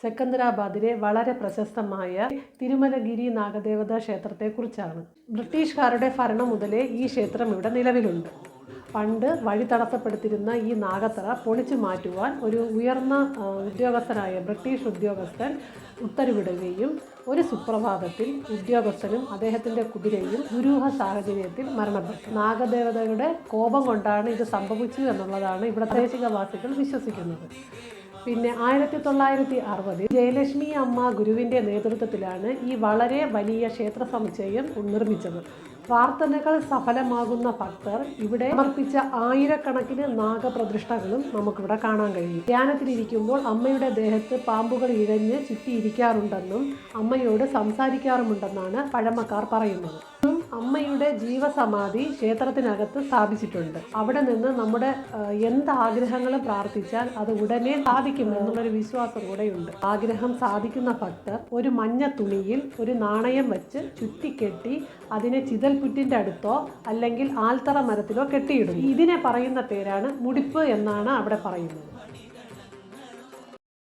സെക്കന്ദരാബാദിലെ വളരെ പ്രശസ്തമായ തിരുമലഗിരി നാഗദേവതാ ക്ഷേത്രത്തെക്കുറിച്ചാണ്. ബ്രിട്ടീഷുകാരുടെ ഭരണം മുതലേ ഈ ക്ഷേത്രം ഇവിടെ നിലവിലുണ്ട്. പണ്ട് വഴി തടസ്സപ്പെടുത്തിയിരുന്ന ഈ നാഗത്തറ പൊളിച്ചു മാറ്റുവാൻ ഒരു ഉയർന്ന ഉദ്യോഗസ്ഥനായ ബ്രിട്ടീഷ് ഉദ്യോഗസ്ഥൻ ഉത്തരവിടുകയും ഒരു സുപ്രഭാതത്തിൽ ഉദ്യോഗസ്ഥനും അദ്ദേഹത്തിൻ്റെ കുതിരയും ദുരൂഹ സാഹചര്യത്തിൽ മരണപ്പെട്ടു. നാഗദേവതയുടെ കോപം കൊണ്ടാണ് ഇത് സംഭവിച്ചു എന്നുള്ളതാണ് ഇവിടെ പ്രാദേശികവാസികൾ വിശ്വസിക്കുന്നത്. പിന്നെ 1960 ജയലക്ഷ്മി അമ്മ ഗുരുവിൻ്റെ നേതൃത്വത്തിലാണ് ഈ വളരെ വലിയ ക്ഷേത്ര സമുച്ചയം നിർമ്മിച്ചത്. പ്രാർത്ഥനകൾ സഫലമാകുന്ന ഭക്തർ ഇവിടെ സമർപ്പിച്ച ആയിരക്കണക്കിന് നാഗപ്രതിഷ്ഠകളും നമുക്കിവിടെ കാണാൻ കഴിയും. ധ്യാനത്തിലിരിക്കുമ്പോൾ അമ്മയുടെ ദേഹത്ത് പാമ്പുകൾ ഇഴഞ്ഞ് ചുറ്റിയിരിക്കാറുണ്ടെന്നും അമ്മയോട് സംസാരിക്കാറുമുണ്ടെന്നാണ് പഴമക്കാർ പറയുന്നത്. അമ്മയുടെ ജീവസമാധി ക്ഷേത്രത്തിനകത്ത് സ്ഥാപിച്ചിട്ടുണ്ട്. അവിടെ നിന്ന് നമ്മുടെ എന്ത് ആഗ്രഹങ്ങളും പ്രാർത്ഥിച്ചാൽ അത് ഉടനെ സാധിക്കുമെന്നുള്ളൊരു വിശ്വാസം കൂടെയുണ്ട്. ആഗ്രഹം സാധിക്കുന്ന ഭക്തർ ഒരു മഞ്ഞ തുണിയിൽ ഒരു നാണയം വെച്ച് ചുറ്റിക്കെട്ടി അതിനെ ചിതൽപുറ്റിൻ്റെ അടുത്തോ അല്ലെങ്കിൽ ആൽത്തറ മരത്തിലോ കെട്ടിയിടുന്നു. ഇതിനെ പറയുന്ന പേരാണ് മുടിപ്പ് എന്നാണ് അവിടെ പറയുന്നത്.